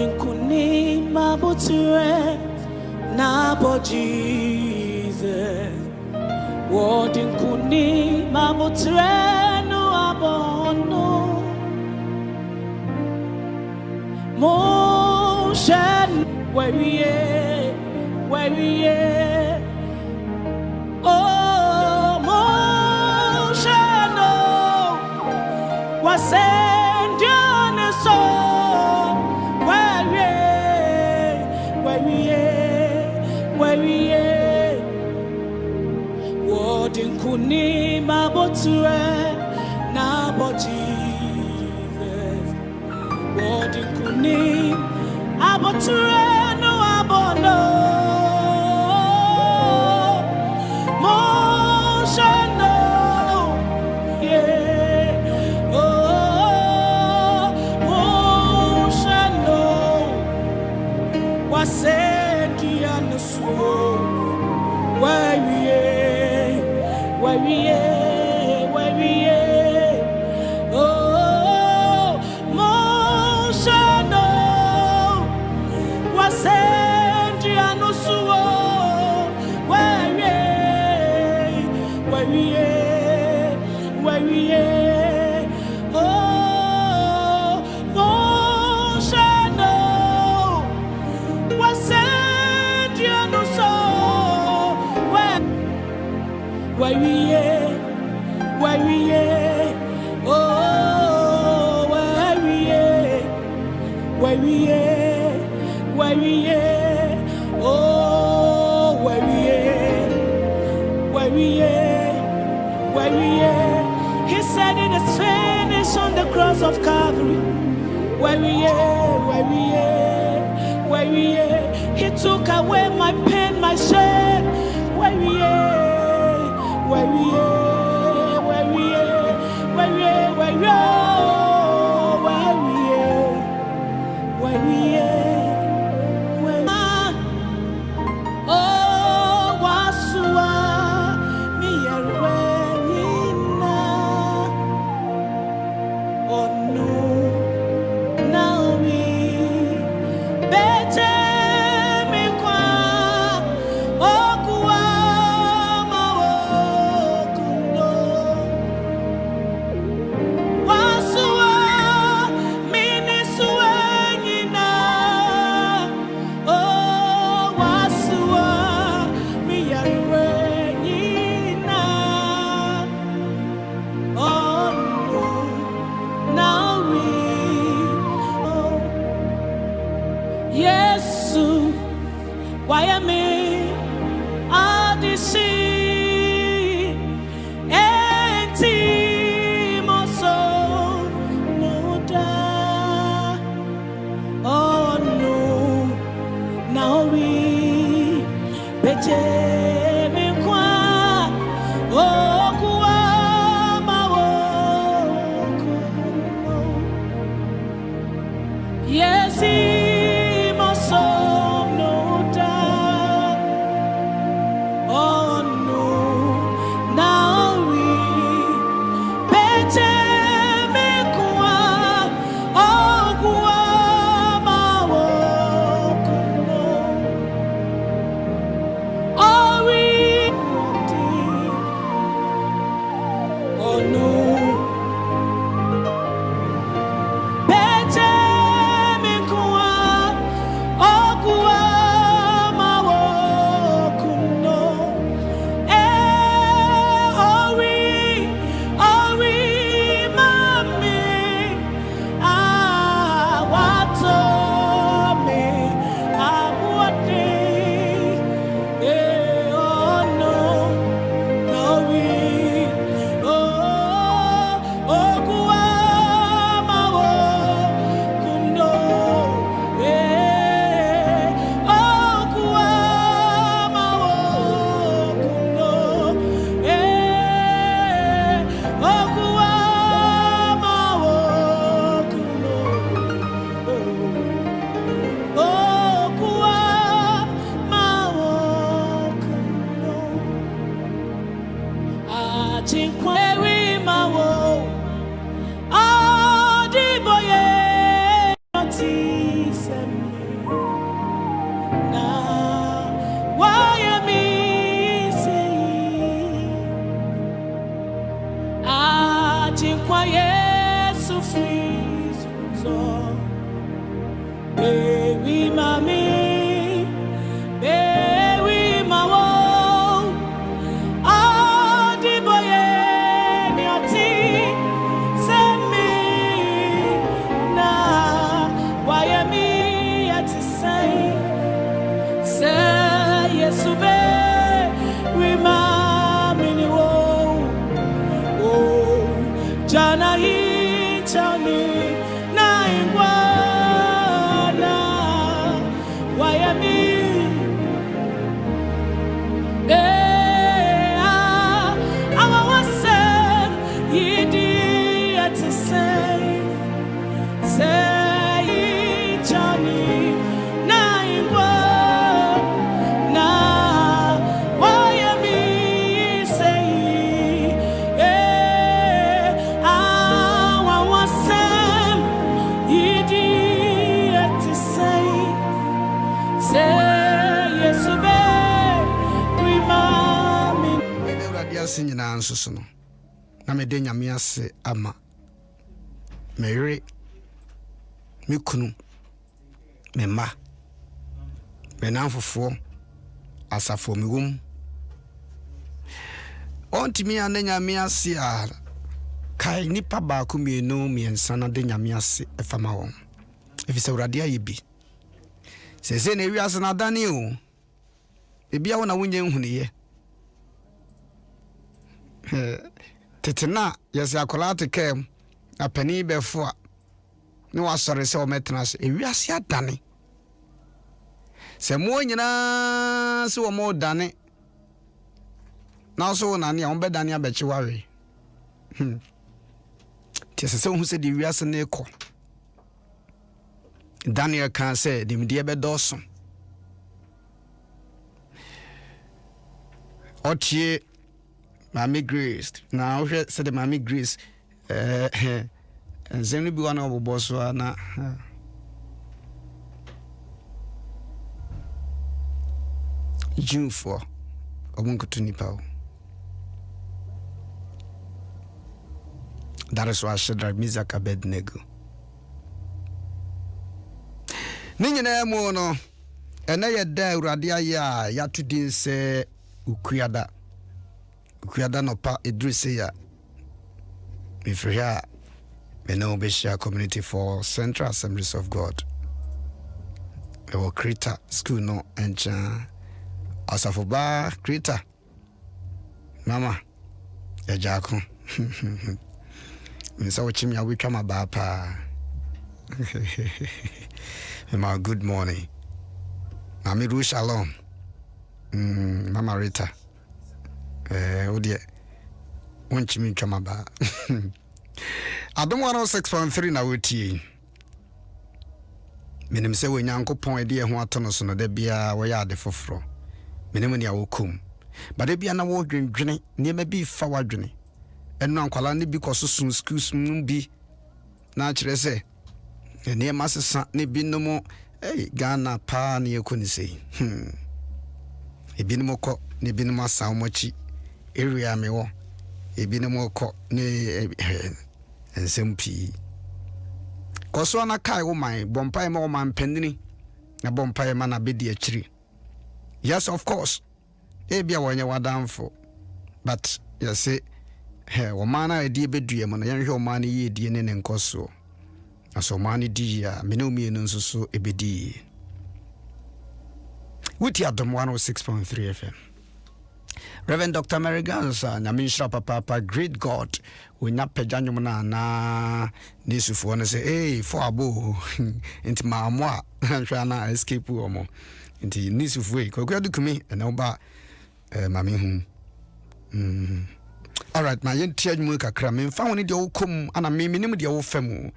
kuni mabuture na bo Jesus. Wodin kuni mabuture no abono. Motion where we oh motion oh was and so where we wording kuni maboture na bo Jesus. Wording kuni aboture no abono. Motion no yeah. Oh motion no was said and so where we oh motion no was said and so where we oh motion no was said and so where we oh where we oh where we he said it is finished on the cross of Calvary. Where we he took away my pain, my shame. Where we oh wasua mi yarwenina oh no now we beje mi kwa okuwa mawokuno wasua mini suenyina oh wasua mi yarwenina oh no now we oh Yesu why am I adisi enti moso no da oh no now we beje me kwa oh kwa mawo yes he moso no da oh no now we beje me kwa oh kwa mawo oh we na why me say chinkwa Yesu free so baby mami baby mawo adi boye ni oti semi na why me at say Yesu baby mami ni wo Jana hi chami na ingwana wayami awa wasem yidi at say chami na ingwana wayami say Sinyina nsoso no na mede nyame ase ama meyere mekunu memma menamfofo asafo mewom ontimi ane nyame ase a kai nipa ba ko mienu miensa na de nyame ase efama won efise urade ayebi sese na ewiase na dane o ebia wona wonye nhuniye tetena yesi akolate kem apani befo a ne wasore se o metena se ewiase adane se mo nyina se o mo dane na so na ne o be dane abechi wawe tese se hu se di wiase na eko Daniel kan se di mede be doso otie Mami Grace na ohwe se de Mami Grace zenu bi wana oboboso na June 4 omunkutu nipa. That is why Shadrach, Meshach, Abednego. Ninyina mu no ena ye da Awurade aya ya tudin se ukuyada no pa edrese ya mifria Beno Beshia Community for Central Assemblies of God. Ewo Krita school no encha asafoba Krita mama ejako Misa ochimi awitwa maba pa Mama, good morning. Mami Ru Shalom. Mama Rita. Odie. Wonchimi twamaba. Adom 106.3 na wetie. Menim se we Nyankopon ede ho atono so no da bia wo ya ade foforo. Menim ne awokum. Ba da bia na wo dwendwene ne ma bi fa wadwene. Eno ankwala ne bi kososun schools bi na kire se ne masesa ne binom Ghana pa ne yakoni sei ebinom ko ne binom asa omochi area mewo ebinom ko ne ensempi koso na kai wo man bompai ma wo man panini na bompai ma na bedi akiri. Yes, of course ebia wonye wadamfo, but you say wo man na edi bedue mo na yenhwe wo man ye edi ne nkoso aso mani dia menomi nso so ebedi with Adom 106.3 FM. Reverend Dr. Marigansa na minshra papa great God we nya pejanwom na nisufo no say eh for abo enti maamo a hwa na escape wo mo enti nisufo e kokwa dukumi na oba mami hu all right, my yentia mu kakra me fa woni de wokom ana me nim de wo fam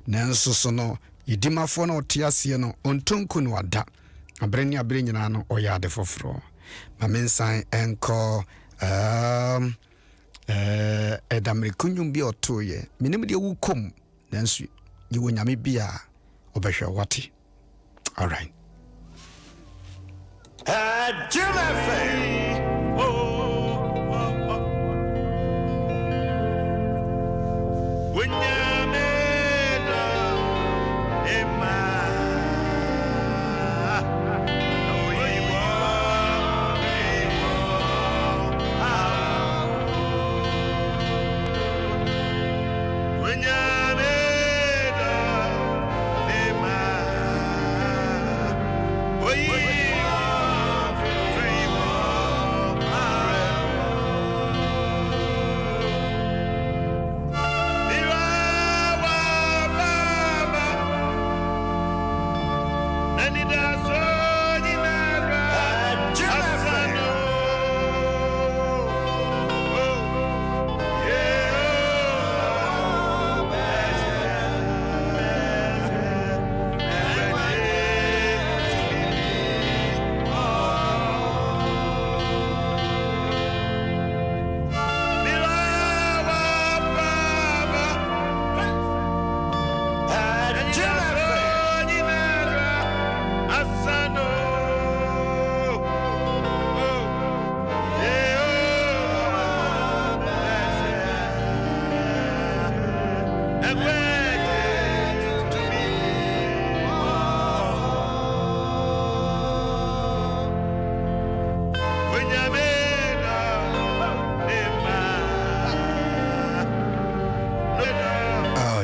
nanso so no yidimafo na otiase no ontonku no ada abrani abre nyina no oya de foforo ma mensan enko edamrekunyum bi otoye me nim de wokom nanso ye wonyame bia obehwe wate. All right, Adom Ahengua.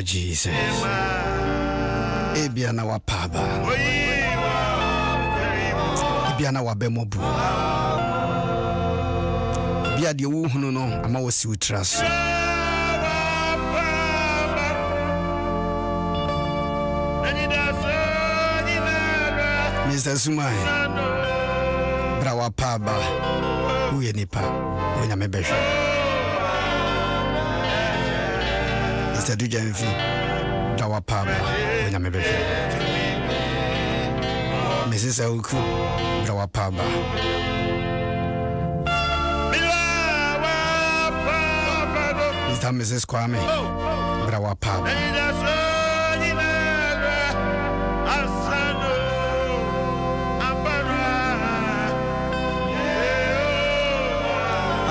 Jesus. Ebiana wa paba. Ebiana wa bemobu. Bia de wo hunu no ama wo si utras. Mr. Sumai. Brawa paba. Uye nipa. Onya mebesha. Mr. Dujanfi. Brawa paba. Onya mebesha. Mrs. Auku. Brawa paba. Mr. Mrs. Kwame. Brawa paba.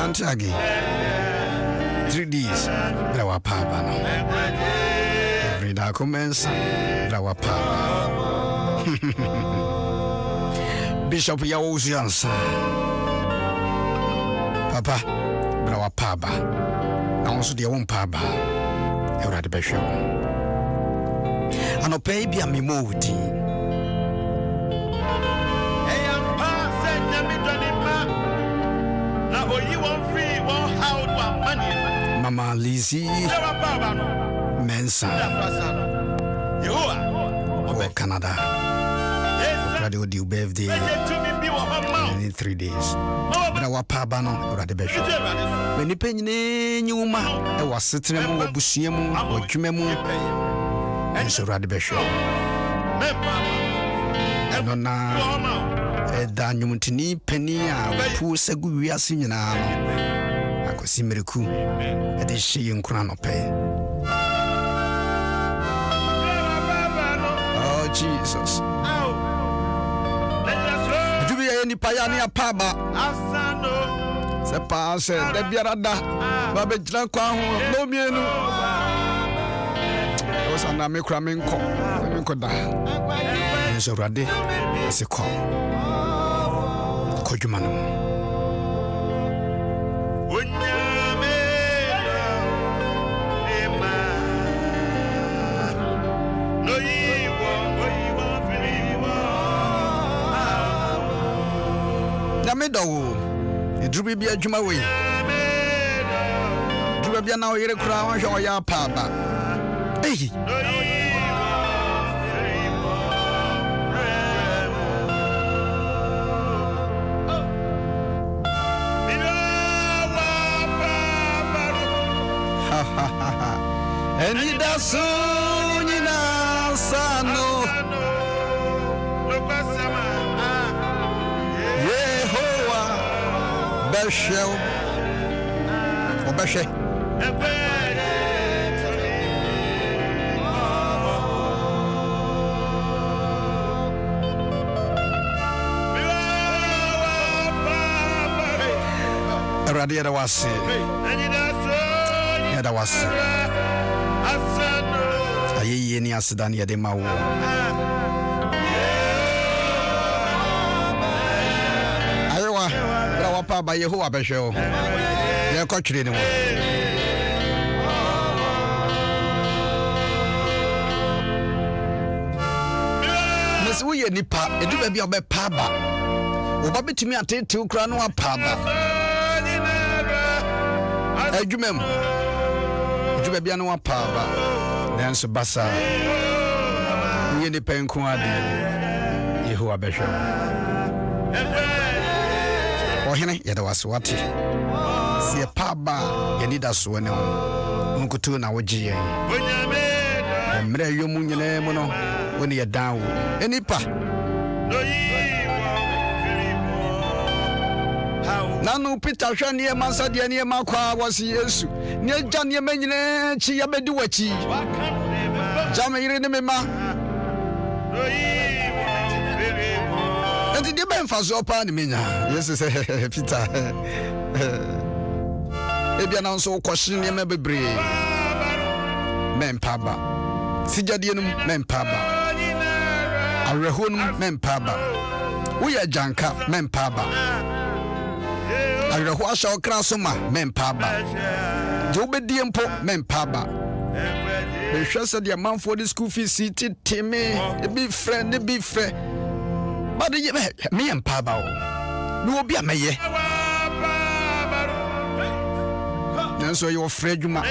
Antagi 3Ds Brawa paba no every day commence Brawa paba Bishop Yawuziansa Papa Brawa paba na onso de won paba Ewrade behwe anope bia memodi Mama Lizzie Mensa oh, Canada Radio do birthday in 3 days Brawa paba no radio besho meni penyine nyuma e wasetene mu wabusua mu wadwuma mu enso radio besho eno na da nyumtini peni a pu segu wiase nyina no akosi meriku e de hye nkuna no pe oh Jesus dubi ya ni paya ni apaba se passe de biarada ba be jira kwa ho no mienu o sana me kura me nko da enso rade se ko Kojumano Namedo idrubi bi adwuma we drubi bia na oyere kura wan hwe oya paba ehi Eni da sunyina sano Yehowa Beshel Obeshe Radia was Yada was Aye ni Asadan Yadema. Ayawa, Rawapa by Yahoo Abesho. They're country anymore. Miss Wee Nipa, it will be a bad paba. Obabi to me at 2 crown or paba. Ejumem. Ejumem no paba. Then so basa. We ni pen ko ade. Yehu abehwe. Ohene yeda waswati. Sie paba ye need aso ne ho. Nkutu na wogie yen. Emre yomu nyene mu no. Woni ye dan wo. Enipa. Nanu Peter hwane mansa de ne makwa wasi Yesu ne agya ne manyine chi ya bedi wachi jama yire ne mema enti de ben fazo pa ne menya Yesu se Peter ebia na nso kwhye ne mebebre mempaba sijade num mempaba arehonum mempaba uya janka mempaba Areho asha okra so ma mempaba je obedie mpo mempaba be hwese de manfo de school fees titime e bi friend but me empaba o no obi ameye nanso you afraid juma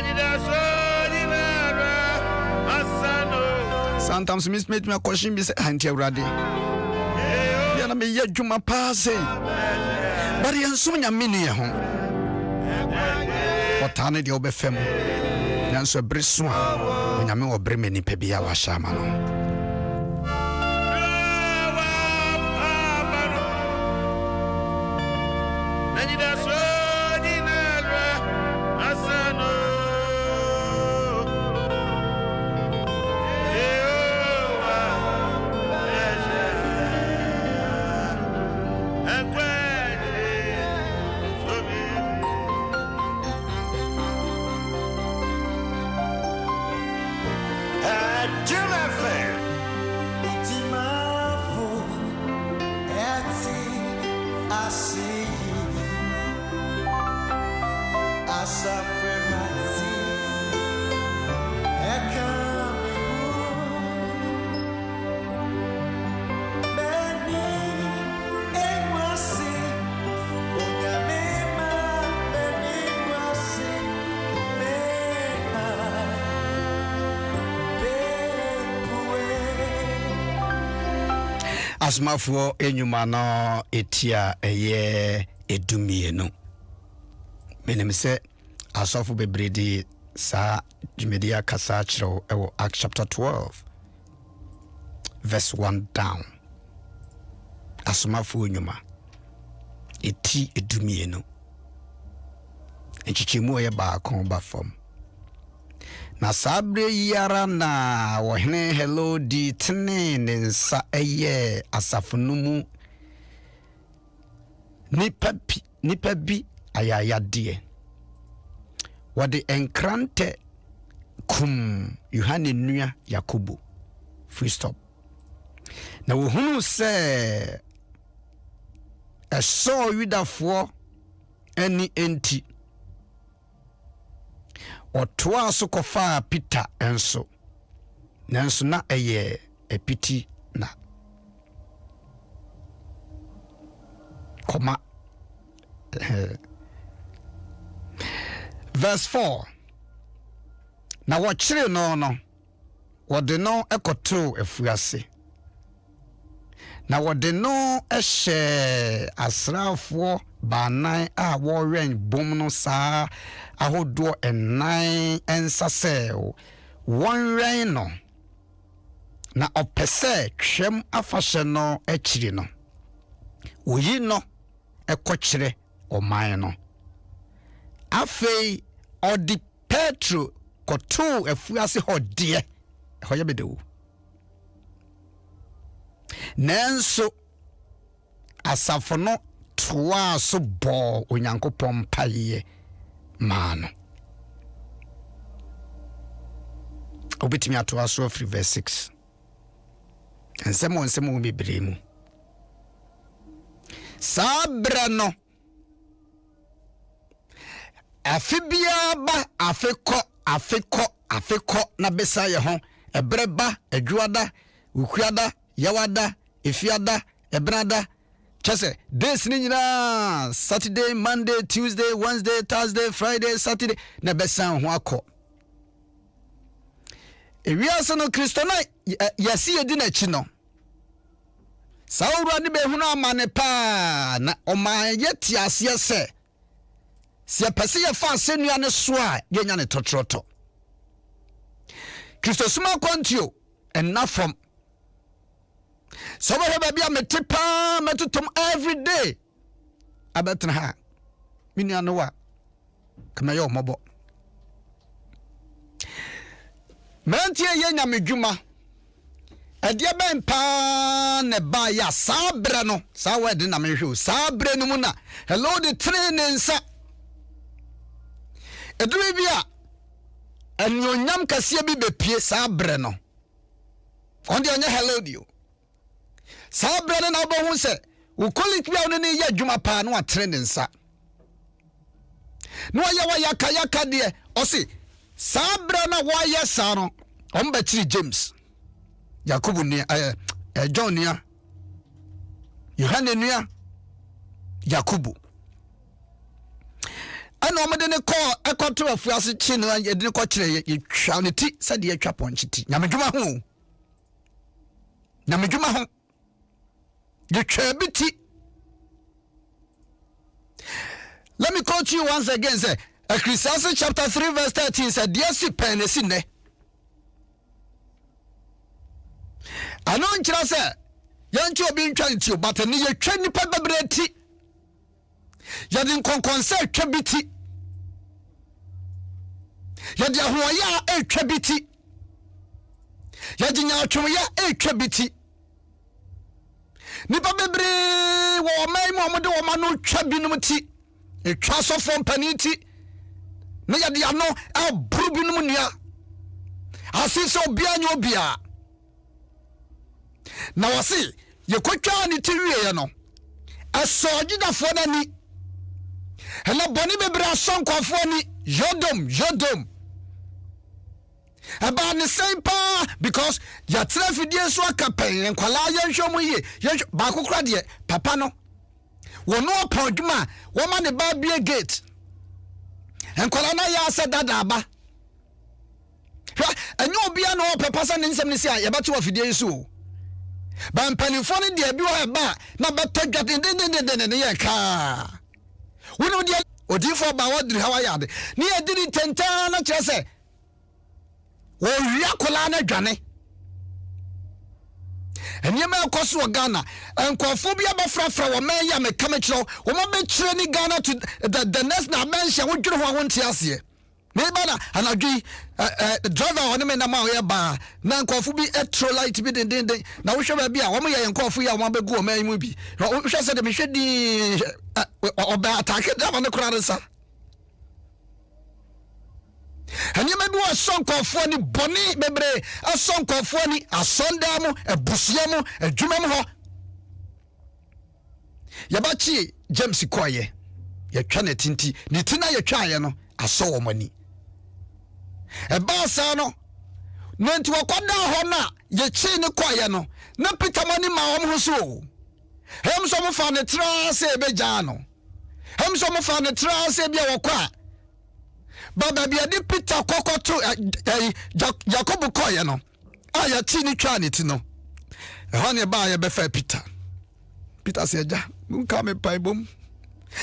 sometimes miss me a question be say anti urade ya na me ye juma pa say Bari ansum nya mini ho otane de obefem nanso breso a nya me obre meni pa bia wa shama no Asmafo enyuma no etia eye edumie no menem se asofo bebredi sa jumedia kasa chiro ewo Acts chapter 12 verse 1 down. Asmafo enyuma eti edumie no enchichimu ye ba kon ba fam na sabre yara na wohene hello di tene nsa eye asafunumu nipa bi ayaya de wode enkrante kum Yohane nua Yakobo full stop na wohunu se eso Yudafo ani enti Otoa so kofa Peter enso nanso na eye epiti na koma verse 4 na wochire no wode no ekoto efuase na wode no ehye asrafo banan a woren bom no saa ahodo enan ensaseo wonren no na opese twem afahye no akiri no oyi no ekokyere oman no afei odi Petro koto efuase hodie hoye bedewo nanso asafo no toa so bo onyankopon paye mano obetimi atoa so free verse 6 ensemo bebre mu sabra no afibia ba afeko na besa ye ho ebreba adwada ukuada yawada efiada ebrada chese days ni nyina Saturday, Monday, Tuesday, Wednesday, Thursday, Friday, Saturday na besa ho akọ ewiase no Kristo na yasi edi na chi no sawuru ade be hunu amane pa na omaye ti ase se se pese ye fa asennua ne so a ye nya ne totroto Kristo suma kwantio enna from so ba bia metepa metutum every day abetra ha minia no wa kama yo mobo mantie ye nya medwuma adia ben pa ne ba ya sabre no sa wede na mehwe sabre no mu na hello the training sa edure bia anyonyam kase bi bepie sabre no onde onye hello dio sabre no na obo hu se wo college bia no ne ya dwuma pa no training sa no ya wa yaka de osi sabre na wa ya sa no ombachiri James Yakubu ni John nia Yohane nia Yakubu ana omede ne ko ekoto afuase chi no yedine ko kire ye twa ne ti sade ye twa ponchiti nyamedwuma ho ye twa biti. Let me quote you once again, say Ecclesiastes chapter 3 verse 13 said dear si pen si ne ano nkyira se yanchi obi ntwa nti but ne ye twa nipa bebreti yadin konkonse twa biti yadi ahoya twa biti yadi nya atwomya twa biti nipa bebre wo mai mo mo de wo ma no twa binum ti twa so fo mpaniti na yadi ano abru binum nia asise obia nya obia na wasi yekotwa ni tiwie no asojidafo nani hela boni bebre asonkofo ni yodom aba ne sempa because ya trafidie so akapen nkwala yenhwom ye ba kokora de papa no wono opodwuma wo ma ne ba bie gate nkwala na ya asa dada aba enyo obia no papa sa ne nsem ne sia ye batu afidie so ba mpanifo ne de bi wa ba na betadwa de ye ka wono de odifo ba wadri hawa yade ne ediri tenta na kire se wo wia kola na dwane enyema akoso Ghana enkofo bia bafrafra wo men ya meka kiro wo ma be kire ni Ghana to the next na mention wo dwere ho nti ase me bana anadwi driver on me na ma ye ba na nkofo bi etro light bi den na wo hwe ba bia wo ye nkofo ya wo be gu o man mu bi wo hwe se de me hwe di oba attack da ne kura nsa hanyema bi wa sonkofo ni boni bebre asonkofo ni asonda mu ebusia mu adwuma mu ho yabachi James koye ye twa na tinti ni tina ye twa ye no aso wo mani eba sa no nti wakoda ho na ye chi ni koye no na Peter mani ma wo ho so hem so mo fa ne tra se beja no hem so mo fa ne tra se bia wo kwa baba bia di Peter kokoto Jacob koye no aya chi ni twa ne ti no ho ne ba ye be fa Peter se ja nka me pai bom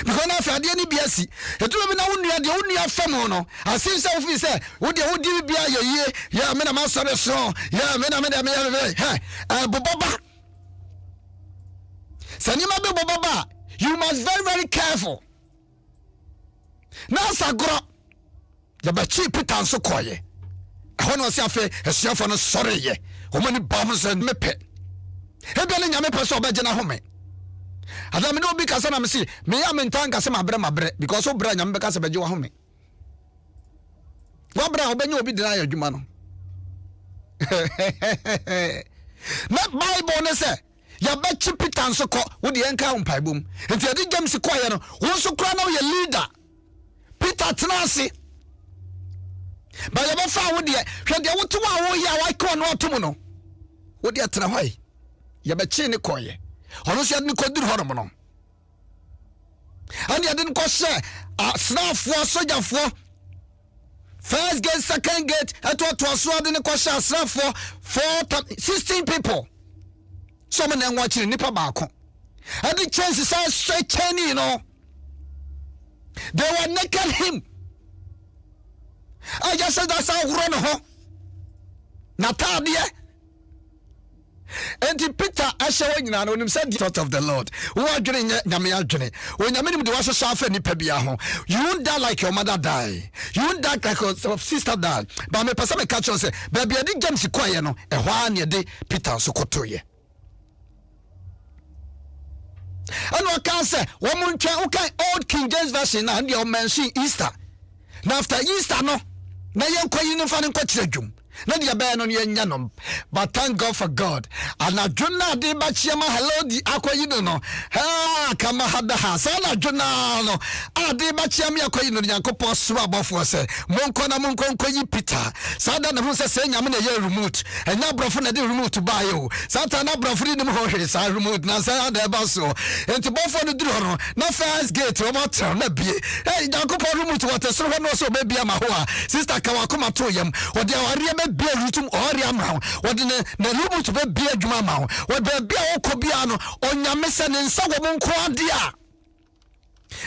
because na fa de ni biasi etulo bi na wonua de wonua fam no asin se ofi se wo de wodi bia ye ya me na ma sare so ya me na me boboba sani ma be boboba you must very careful na sagoro ya ba chi Peter so koye hono se afa esuafo no sore ye o mani bam se mepe ebe ne nyame pese obegye na home Adam no bi kasa na me si me am ntan kasa mabre because o bra nyam be kasa beje wa home wa bra obenya obi dina ya adwuma no na Bible ne say ya be chi Peter nso ko wo de enka mpaibom enti ade James ko ye no wo nso kra na wo ye leader Peter tenase ba ya be fa wo de hwe de wo to wa wo ya wa ko no otomo no wo de atena hwai ya be chi ne ko ye ono se adni ko dur hono no ani adin ko se asrafo sojafo first gate second gate to so adin ko se asrafo 16 people so me na nwa chiri nipa baako adi chance say straight chain, you know, they were naked him. I just said that's how run ho Natadia. And Peter Ashaw when him said the thought of the Lord. Who are doing Yamia journey? When Yamin was a suffer ni pebiaho, you won't die like your mother die. You won't die like your sister died. But me person catch on say, baby, I did James Quiano, a 1 year day Peter Sokotoye. And what can say, woman can okay, old King James version and your mention Easter. Now after Easter, no, na young quay no fan in na dia be no nyanom, but thank God for God. And na juna de ba chiama hello di akoyi no ha kama hada ha sa na juna no a de ba chiama akoyi no nyankopon so abofo se monko na monko yi Peter sa da na hu se nyame na ye remote enya brofo na de remote ba yo sa ta na brofo ni mo hwe sa remote na sa da ba so enti bofo no duru no na first gate o ma tra na bie hey nyankopon remote what so no so be bia ma ho a sister kawa koma to yam o de aware be rutum ori amao wode na rumu to be bia dwuma amao we be bia okobia no onyame se ne nsa wo monko ade a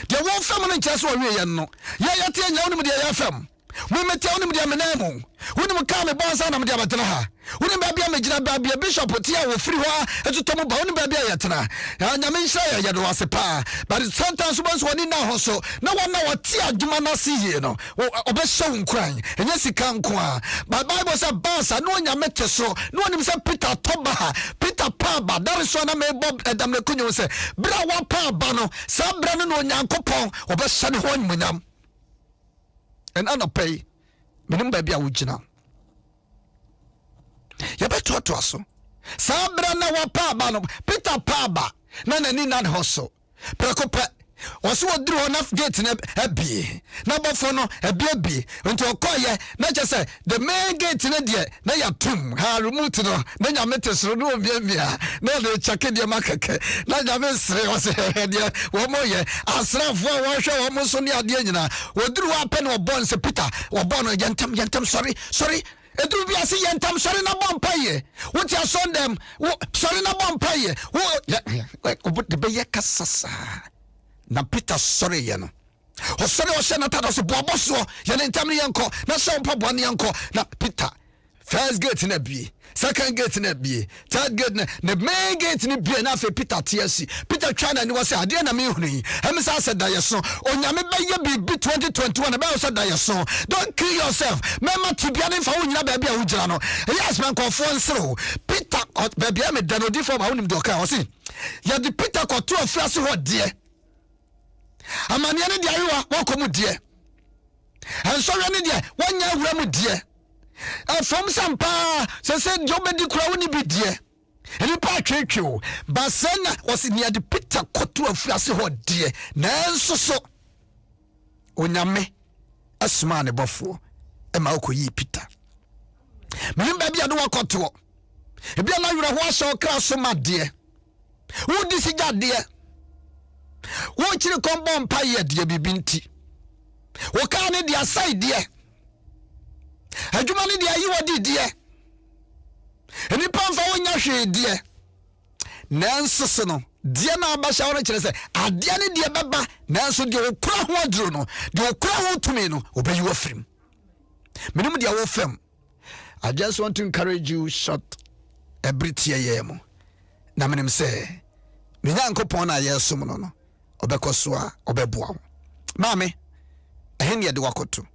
de won fam no nkyɛ so ɔwie yɛ no yɛ tie nya wonim de yɛ fam mo mete wonim de amenamu wonim ka me bonsa na me de abatena ha wonim ba bia megina ba bia bishop tie wo firi ho etuto mo ba wonim ba bia yɛ tena nyame nhyira yɛ do ase pa but sometimes once woni na ho so na wona wɔte adwuma na se yie no obɛhyɛ nkran ɛnyɛ sika nko a but Bible say bonsa no nyame te so no wonim say Peter toba Peter Paba that is one na me bob Adam ne kunyo say bra wa pa ba no sa bra no nyankopɔn obɛhyɛ ne ho nyam and I pay minimum baby a wujina. You better to us. Sabra na wapa no Peter Paba na ni nan hoso. Prekope was what drew enough gate na be. Number 4 no a baby until koye na just say the main gate na dia na ya tum ha remote no na nya metes no bia na de chake dia makeke na nya mesre was dia wo moye asrafo wo hwe wo mo so ne ade nyina wo duru wa pe no bon se Peter wo bon no yantam sorry edu bia se yantam sorry na bon paye what you son them sorry na bon paye wo like the be kasasa na Peter sorry ye no o sorry o se na ta so bobo so ye ne ntam ne yanko na so mpa bo ne yanko na Peter first gate na bie second gate na bie third gate na main gate ni bie na fe Peter TSC Peter twana ni was ade na me hunu em sa said that yeso onyame be ye bi 2021 na be said that yeso don't kill yourself mema tibia ne fa wo nyina ba bia wo gira no yes man ko fo nsero Peter ba bia me da no di for ma wonim de oka o se ya di Peter ko to afrase ho de amania ne de ayewa wakomu de ansori ne de wanya awura mu de from sampa se jobedi kura woni bidie eni pa twetwe basena was near the Peter koto afiase ho de nanso so onyame asma ne bofo e ma okoyi Peter menim ba bia do wakoto e bia na wura ho aso kra so ma de wo disi jade wo chiri kombo mpa ye de bibinti wo ka ne dia side de adwuma ne de ayi wodi de eni pamfa wonya hwe de nanso so no de na abasha wona kire se ade ne de beba nanso de okura ho aduro no de okura ho tumi no obayi wo frim menim de wo fam. I just want to encourage you short every year mo na menim se me nyankopon na yeso mo no obekoso a obeboa maame ehne de wakoto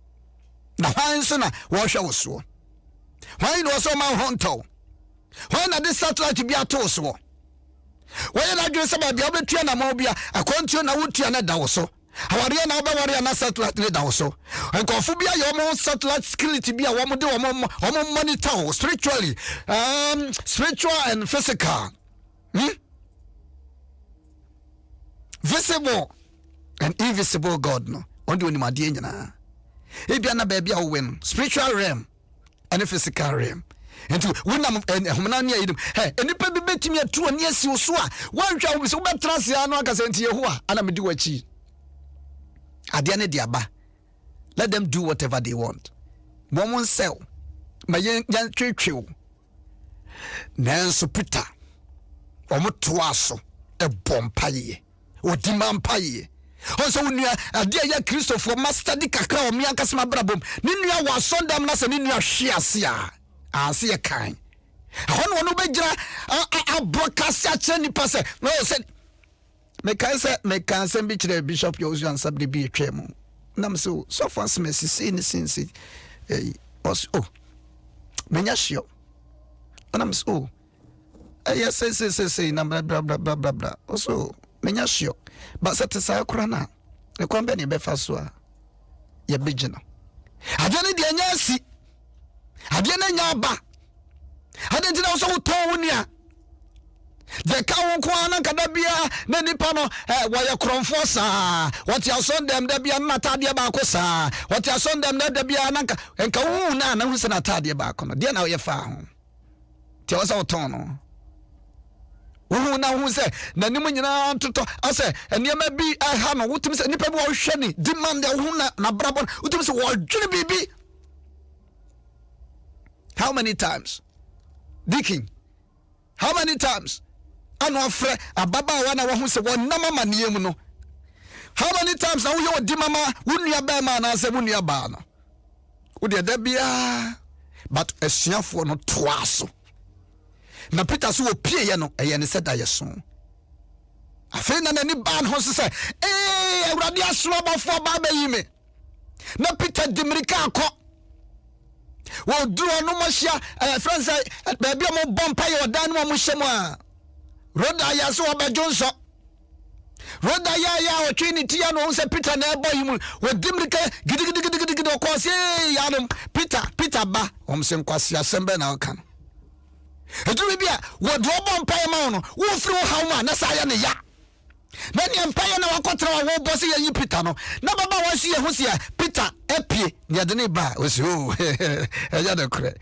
na hwan so na wo hwe wo so hwan no so ma honto hwan na de satellite bi ato so Why not do some of the other Tiana Mobia, a continue would Tiana Dawso? Hawaria na ba waria na satellite da wo so enkofu bia your mo satellite skillity bia wo mo de wo monitor spiritually spiritual and physical visible and invisible God no ondi oni made nyina e bia na ba bia wo win spiritual realm and physical realm enti wonam homna ne ayidum enipa bi betimi atu oni asi wo so a wanhwa wo bi so wo betrase anu akasa enti Yehowa ana medi wachi Adiane diaba. Let them do whatever they want. Woman sell. My young chill. Nanso Peter. Omo toaso. E bompaye. O dimampaye. Also when you are dear Christopher master di kakra o mianka sma brabom. Ni nua wa sondam na se ni nua hwe ase a. Ase ye kan. Hono no begira abrokasia che nipa se. No se me can say be the bishop Yosu and sabri be a tremo. Nam so far smesi since oh menyashio. And I'm so yes say na blah blah blah blah blah blah. Also menyashio. But satisa kurana. E kwambe ni befa so a ye bigino. Adene de anyasi. Adene nya ba. Adene na so to wunia. The cow kwana kadabia na nipa no waya kromfo sa what you son them da bia na tade ba ko sa what you son them da bia na enka wu na hu se na tade ba ko no de na ye fa ho ti o sa oton no wu na hu se na nim nyina toto ase eniema bi ha no wutim se nipa bi wo hwe ni demand hu na brabon wutim se wo dwene bibi. How many times Dicky? How many times ano afre ababa wana wo hu se wonama maniemu no? How many times na wo ye odi mama wonua ba ma na se wonua ba no wo de da bia but asuafo no toaso na Peter so opie ye no eye ne se da ye so afi na nani ban ho se awurade aso abafo ba ba yime na Peter dimirika akọ wo duro no mo hia friends ba bia mo bompa ye odan no mo hyem a Roda ya so abajonso. Roda ya o trinity ya no se Peter na ebo yimu. Wo dimrika gidigidi ko se ya no Peter ba omse nkwase asembe na oka no. Edu bia wo do bompa ma no. Wo firi wo hawo na sa ya ne ya. Na ne empire na wakotra wo boss ya yi Peter no. Na baba wo si ye ho se Peter epie ne de ne ba o se o ya da kure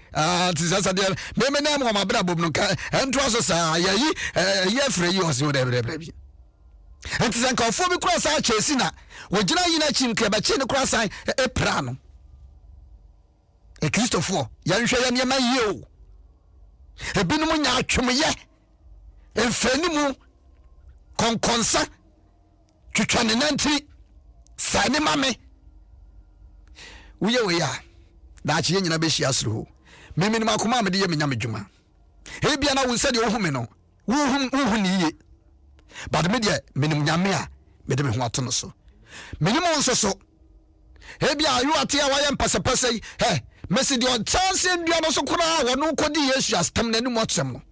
tizasa de me na mo mabra bom no ka ento so sa ya yi ye frɛ yi o se o de bi enti ka fo bi kura sa chesi na wo gina yi na chim ke ba chi ne kura sa pra no Christopher ya nhwe ya ne ma yi o ebinum nya atwemye enfani mu konkonsa twetwane nanti sane mame uye we ya da chi nyina be hia soro mimi ni makoma me de ye menya medwuma ebia na wo se de wo hu me no wo hu ni ye but me de menim nyame a me de me ho ato no so menim won so ebia ayu ate a wa ye mpasepase mesi de on chance ndua no so kora wo no kodi Yesu astem na ni mo tsem no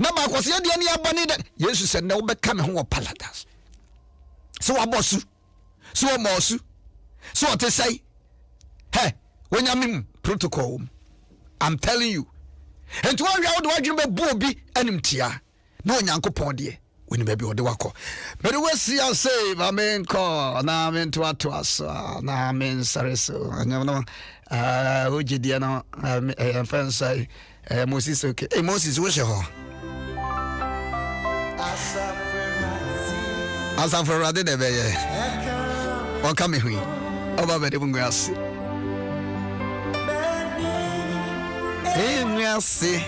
na ba kwose ye de ne abone de Yesu se na wo be ka me ho paradise so abosu so mosu so what say when you protocol, I'm telling you. And to all you would you be booby and tia. No Yankopon dear, when you may be the wako. But we see us say, I mean, call, now I'm into us, now I'm in Saraso, and you know, Ujidiano, and friends say, Moses, okay, Moses, wish you all. As I'm for rather than or coming here, over the grass. Merci.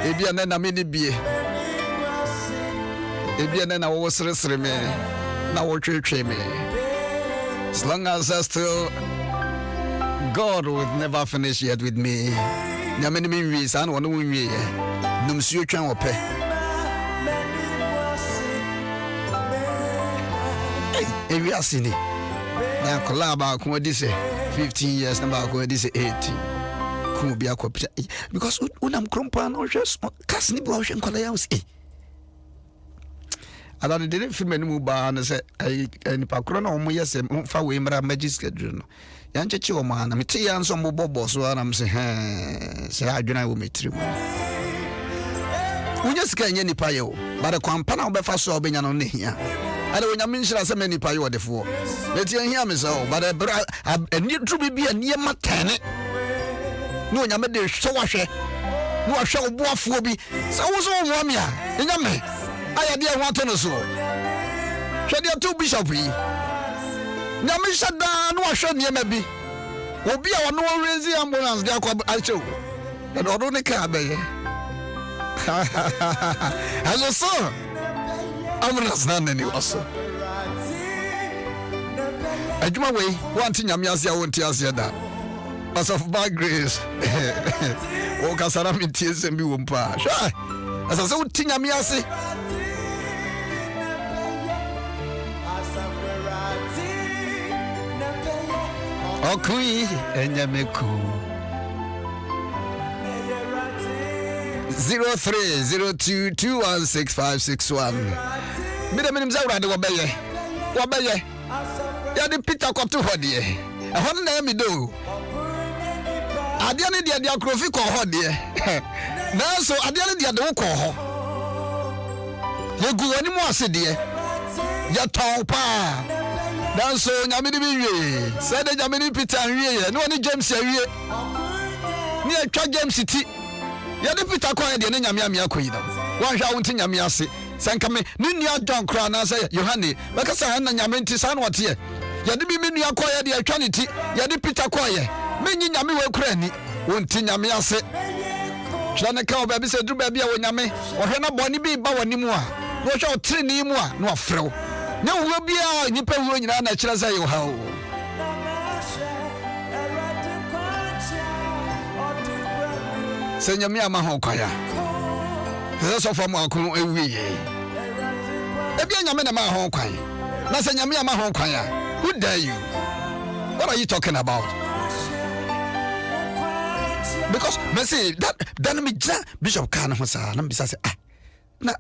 Eh bien, na mini bie. Eh bien, na wo sere me. Na wo twetwe me. As long as I still, God will never finish yet with me. Na many me san wo no wi. Num suo twan wo pe. Eh we are sini. Na collab ko di say 15 years na ba ko di say 18. Because unam krompa no just kasni bo hwe nkola ya us ada de ne fi mani mu ba na se nipa kro na omo yese fa we mra magistrate no ya nchechi o ma na meti ya nso mbo boss so na mse se adwena wo metri mu unya sika nye nipa ye o ba de kwampa na obefa so obenya no ne hia ale wonya menhira se me nipa ye odefo leti hia me so ba de ani tru bibia ne matane no wonya me de hwe wahwe no ahwe oboafo bi se wo so wo me a enya me aya de ho ato no so hwe de to bishop yi nya me shada no ahwe ne ma bi obi a wono raise ambulance de akwa acho na do ne ka be ye aso so ambulance na nani waso adwuma we wanti nyame ase a wonti ase da as of by grace o kasara mi tie sem bi wo mpa sha asa so wonti nyame ase okui enyameku 0302216561 minim zawrade wobeye ya de Peter koto hodie ehon na mi do ade ne de akrofi ko hodie na so ade ne de wo ko ho ye gu woni mu asede ya ton pa na so nyame de bi wie se de nyame ni Peter wie ye no ni James wie ni atwa James ti ya de Peter ko de ne nyame amia koyi da wan hwa wonti nyame ase sankame ni nua John kra na say Yohane bakasa na nyame nti san wote ya de bi me nua ko ya de atwa ne ti ya de Peter ko ye menyi nyame we kra ni wonti nyame ase hwa ne ka oba bi se dru ba bi a wo nyame wo hwe na boni bi ba woni mu a wo hwe o tri ni mu a no afrew nya wo bi a nipa wo nyina na kira say yo ha o Senya mi ama ho kwaya. Eso for mo akun ewiye. Ebi anyame na ma ho kwan. Na senya mi ama ho kwaya. Who dare you? What are you talking about? Because me say that then me Bishop Khan ho sa na me say na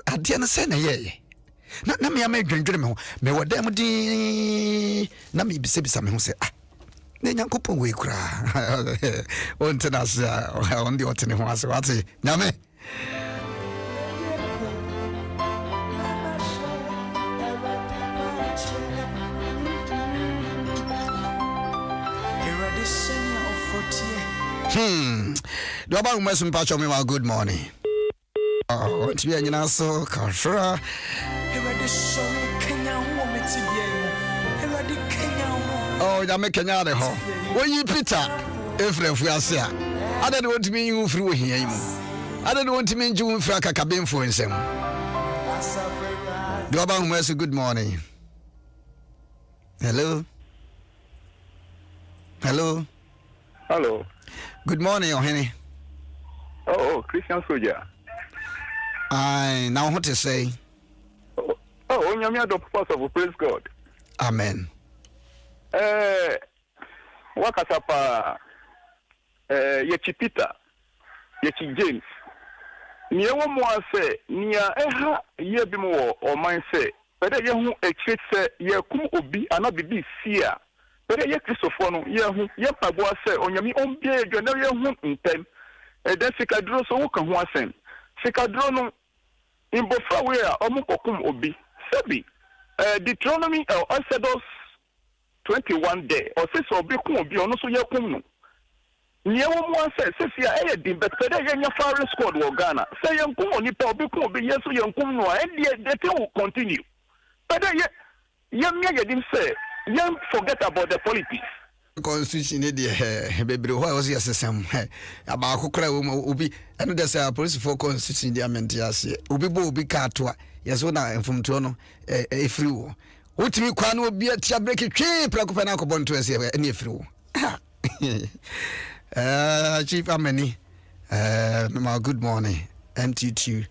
ade na say na ye. Na me ama dwendwere me ho. Me wo dem di na me bisa me ho say ne nyankopon we kura on tenasa on the otene ho ase wate nyame do ba mo mesum pa chomi ma good morning oh ti bi nyina so kafra oh ya make Kenya de ho wo yi Peter efrefu ase a ade de wontimi yi ufri wo hia yi mu ade de wontimi nji wo ufri akaka benfo nsem do ba hu ase good morning hello good morning ohene oh Christian soldier I now what to say oh nyame adop pastor praise God amen wakasapa yechi Peter yechi James ni ewo mo ase ni eha ye bi mo o man se pede ye hu ekirese ye kum obi ana bibi sia pede ye Christopher no ye hu ye pabo ase onyami ombie edwo na ye hu ntem de sikaduro so wo ka hu asem sikaduro no imbofra we a omukokum obi sebi Deuteronomy Exodus 21 day or says obi kum obi ono so ye kum no nye wo mo say sefia e din bet pede ye nya firing squad wo Ghana say ye kum oni pa obi kum obi yeso ye kum no and the thing will continue pede ye me ye dim say ye forget about the politics constitution dey bebre ho was yesesem aba akokora wo obi eno dey say police for constitution dey amend ase obi bo obi ka atoa yeso na mfumto no efiri wo utimi kwa na obi atia break twe prakopa na akobon to ase ene efiri wo chief ameni my good morning MT2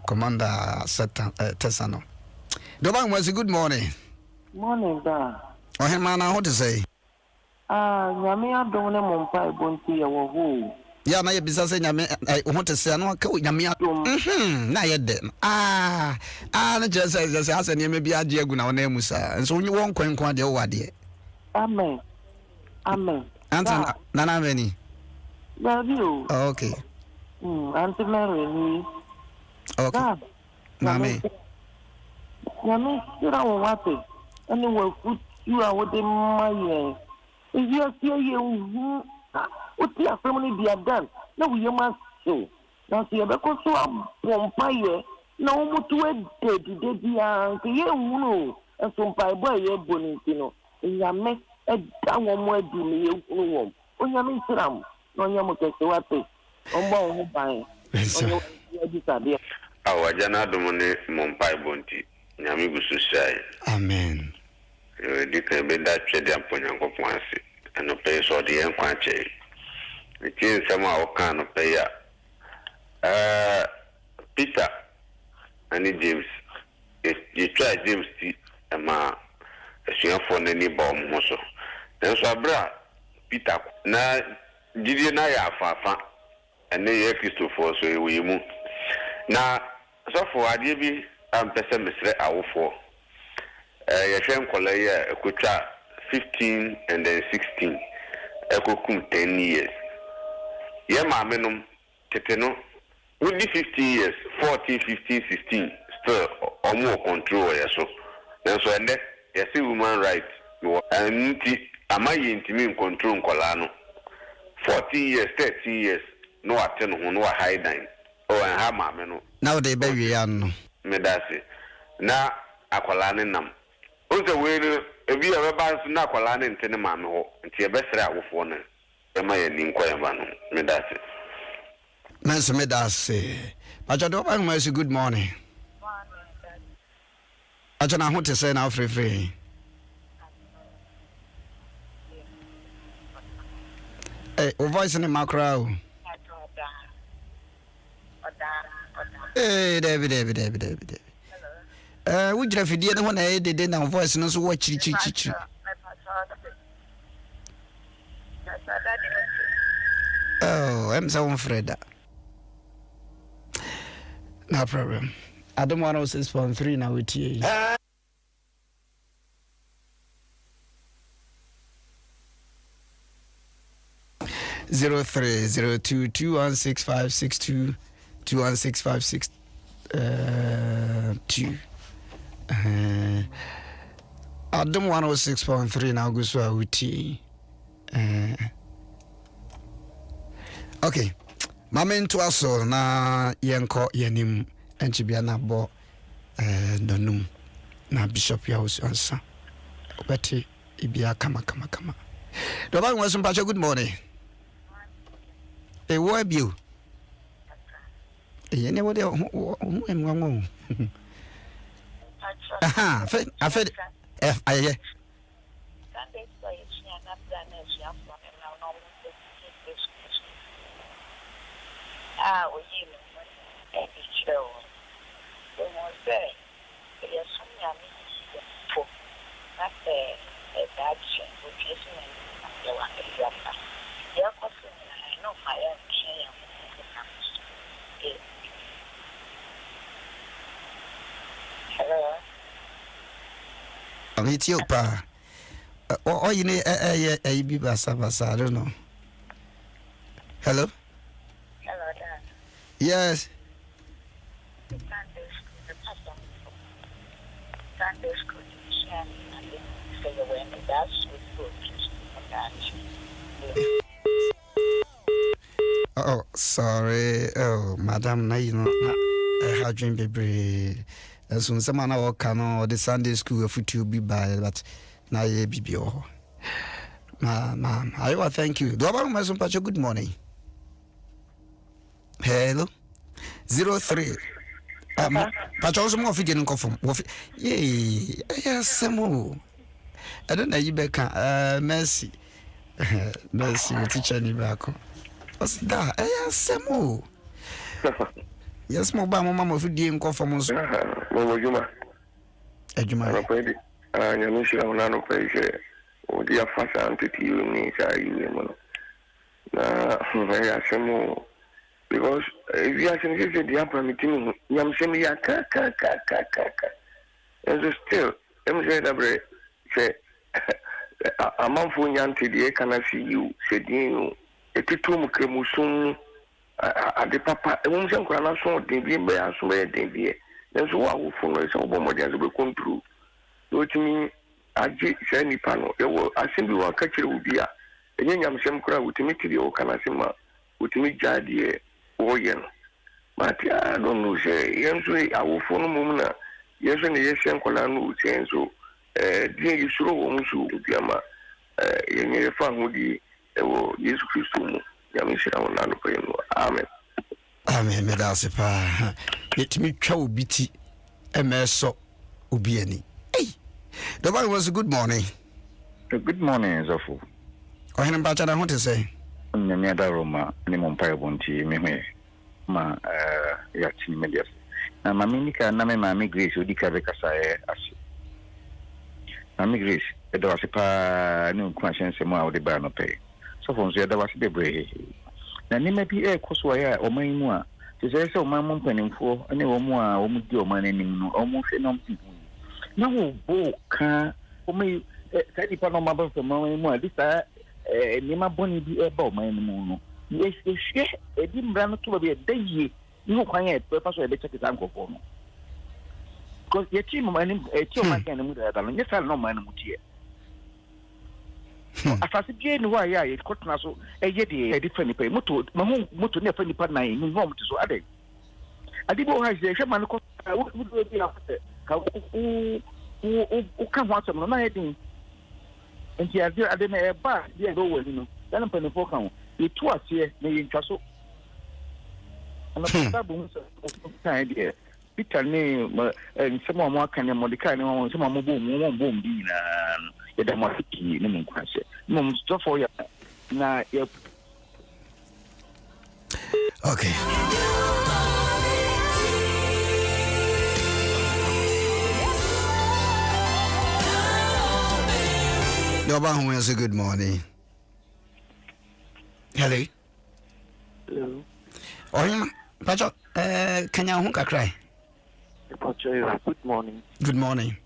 commander Satan Tesano Doban was good morning da oh him man how to say nyame adom ne mompa ebonti ye wo ho ya na ye bisa se nyame ho te se no ka nyame na ye de na je ase ne me bi age agu na wona emusa nso won kwankwan de wo wade Amen. Anta nana meni. Dadio. Okay. Auntie Mary ni. Okay. Mami. Nyame sira wo wate. Ani wo futu a wo de maye. Eyi asie ye hu. Oti asem ni bia dan. Na wo yema so. Na se be ko so abompa ye. Na wo mutu de bia ke ye hu no. Eso mpa ebo ye boni no. Nyame da wo mo adu ni ye hu wo. Onyame sira mo. No nyame ke se wate. Omba wo ban. Onye ye di sabe. Awajana domone mompai bonti nyame gusu sai Amen. Di kan be da twede amponya nkopon ase eno pe so de en kwa che tin sama o kan no pe ya Peter ani James you try James ti ama esuafo na ni ba mo so den so abra Peter na gidie na ya afafa ene ye Christopher so ewe mu na so for ade bi ampese mesre awofo ye hwen kola ye ekotwa 15 and then 16 ekokum 10 years ye maamenom teteno with 50 years 14 15 16 still omo control ye so then so ende ye see woman right anti amaye intimi control kola no 14 years 13 years no aten ho no high down and ha maame no now they be we an medase na akwala ne nam onse we no ebi e be ba na akwala ne ntene maame ho nti e be sere awofo no e ma ye ni nkoya ba no medase Nancy medase Pacho ba ma say good morning. Pacho na ho te say na free o voice in my crowd. David. We just did the one I did in our voice, and so watch it. Oh, I'm so afraid. No problem. Adom 106.3 now with you. 0302216562 21656 2 Adom 106.3 now goes to Uti. Okay. Mama to us na yenko yenim enchibia na bo donum na bishop ya usansa. Obeti ibia kama. Doba nwaso mpacho good morning. Wo abio. Yene wo de nwanwo. Aha, aye. Ethiopia. Oh, you know, be basa, I don't know. Hello? Hello, Dad. Yes. Sunday school teacher, and then say you went to that school Oh, sorry. Oh, madam, now you know, I had dream baby. As soon as someone will come the Sunday school of to be by, but now ye be oh. Ma'am, I will thank you. Do I want my son Pacho? Good morning. Hello. 03. Pacho also more figure in coffin. Yay, yes, Samu. I don't know you back. Mercy. Mercy, teacher, any back. What's that? Yes, Samu. Yes, mama of the coffin. Mama Juma. Ejuma. Nyamisha unano pese. Odia fasa antiti yuni sa yule mono. very ashamed because if you are saying this, the upper meeting, I'm saying, yeah, and so still, I'm saying that, say, a month for Yanti, the can I see you, said you, a titum cremusun, at the papa, a woman can also be by so many days. There's one for us over more than we come through. So to me, I did say any panel, I simply want to catch it with you. And then I'm some crowd with me to the Okanasima, with me, Jadi, Oyen. But I don't know, say, Yansui, I will phone Mumna, yes, and yes, and Colano, saying so, dear, you should also be a man, young family, Jesus Christ, Yamisha, Amen. Amen, Medasipa. Let me chow biti a meso ubieni. Hey, the boy was a good morning. Good morning, Zofu. I am about I want to say. Nyada Roma, Nimon Parabonti, me, ma, Yachi Medias. Na Maminica, Name, Mammy Grace, Udika Vecasa, as Mammy Grace, the Dosipa, no conscience, and more of the Barno pay. So from there, there was the brave. Na nime bi ekoswa oman mu a te say say oman mu mpanimfo ene wo mu a wo mu di oman anim no o mu hwe no mpi na wo bo ka o me ka di pa no ma ba so oman mu a di sa nima boni bi e ba oman mu no ye hwe e di mra no to ba bi da yie ni ho kwan e pa so e be check it ankofo no because ye ti mo man e ti oman kan mu da no nyesa no man mu tie afasi bie ni wa ya ye kotuna so eye de different pay moto ne fa nipa na ni hom to so ade bo ha je hwe man ko wo do bi afete ka o kan ho atom no na ye din enti ade na e ba de go wani no dan pa ne fo kan e tu ase na ye ntwa so ana pa bu so kan de Peter ne nsema mo aka ne modika ne mo nsema mo bom bi na ya da mafiki ne mun kwase mo stofo ya na ya okay. Adom Ahengua, say good morning. Hello. Hello. Oh, Pacho, can you honk a cry? Good morning. Good morning.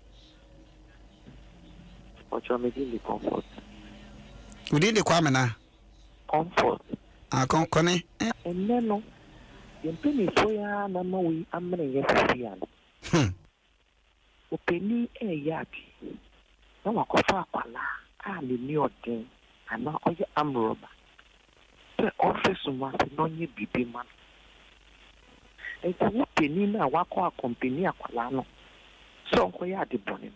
Pacho, making the comfort. We did the Kwamena. Comfort. Connie? And then, no. You penny for ya, Mamma, we am going to get a penny a yaki. No, I could I'm the new thing, and now I'm robber. The office must not be man. It's a penny now, what call a company a colano. So, we are the bonnet.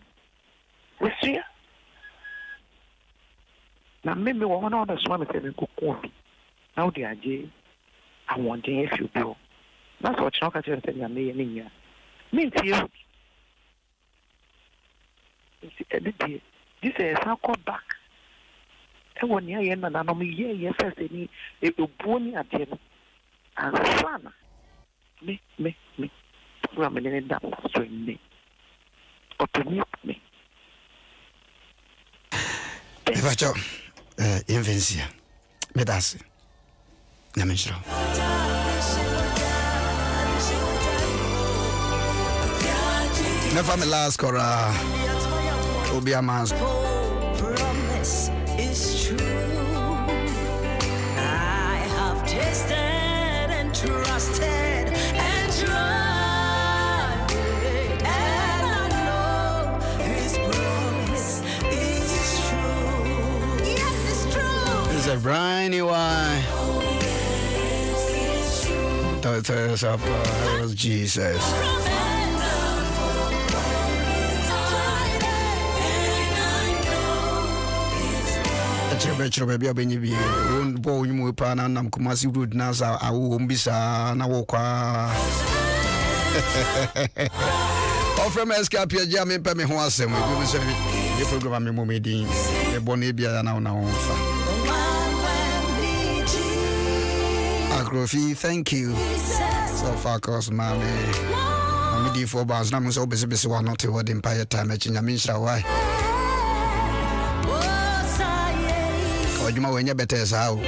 We see. Now, maybe one of the swam is a cook. Now, the idea I want to if you do. That's what you're going to tell me. Means you. This is how called back. And when you're in an army, yes, any a bony at him and son. Me. Ramming in that string me. Or to mute me. Pacho, Invencia. Medasi. Namishro. Never me last Cora. Obiaman's promise is true. I have tasted and trusted and tried, and I know His promise is true. Yes, it's true. It's a brand new one. Daughters of Jesus. Church baby abenyi won bo nyimu pa na nam Kumasi road na za awu mbisa na wokwa Ofrem S.K Appiagyei me pe me ho asem e bi se the program me momedin e bo na bia na ho fa Agrofi, thank you so far cause mami di for bars na mo so bese wa not to the empire time e chinya me nshira why Ojuma wenye better as how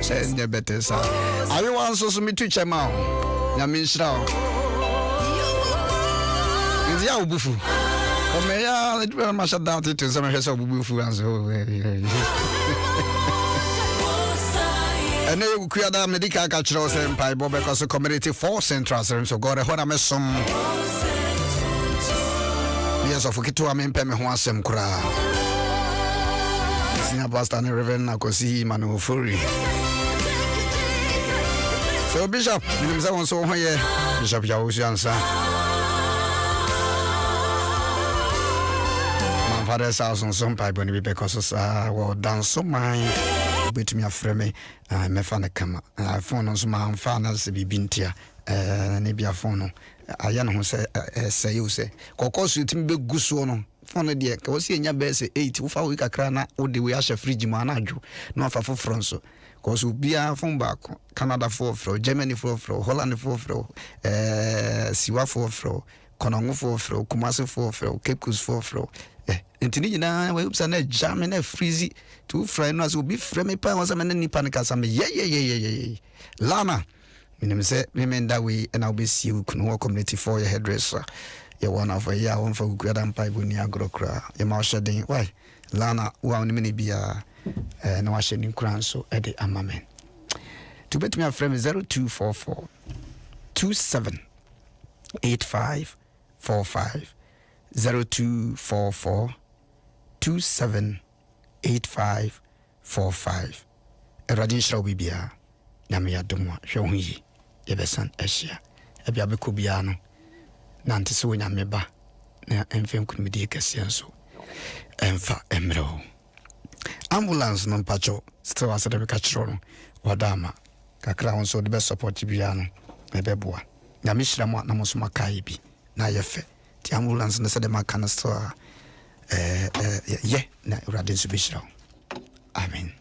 Send better, sir. I want so me to check out. Yamishrao. Is ya bufu? Omeya, it will mash down to some of bufu and so. And you create a medical cultural senpai, Bob, because the community for central, so go to what I'm some. Yes, of Kitu, I mean, Pemi Huasem Kura. Senior Pastor and Reverend Nakosi Manu Furi. So, Bishop, you know, so here, Bishop Yahusiansa. My father's house on some pipe when we because well done so mine. Bet me a frame, me fan a camera. I phone on some finance be bintia, maybe a phone. I know say you say, Cocos you think big goosono. Phone dear, cause in your best 8 without we crana or the way I shall free Jimanaju, no for Fronso. Cause we be a phone back, Canada 4 flow, Germany 4 flow, Holland 4 flow, Siwa 4 flow, Konongo 4 flow, Kumasi 4 flow, Cape Coast 4 flow. Intinina, we upsan a jam and a freezy. 2 friends will be frame pa was a man any panic as I'm yeah. Lana, minimum say, women that way, and I'll be see you can community for your hairdresser. You're one of a year one for good and pipe when you agrocra. Your mouth shedding. Why? Lana, one minute be a no shedding crown so at the amamen. To bet me a friend 0244 27 8545 0244 27 8545. A radiation bibia. Namia Dumwa, Shongi, Ebesan Asia, Ebiabe Kubiano. Nanti so nyameba na emfem kunmidi kesianso emfa emro ambulance no pacho still asede be kachiro no wadama kakra won so de be support biano ebeboa na mishira mo na mo so makai bi na yefe ti ambulance no se de makana so ye na urade so bishira amen.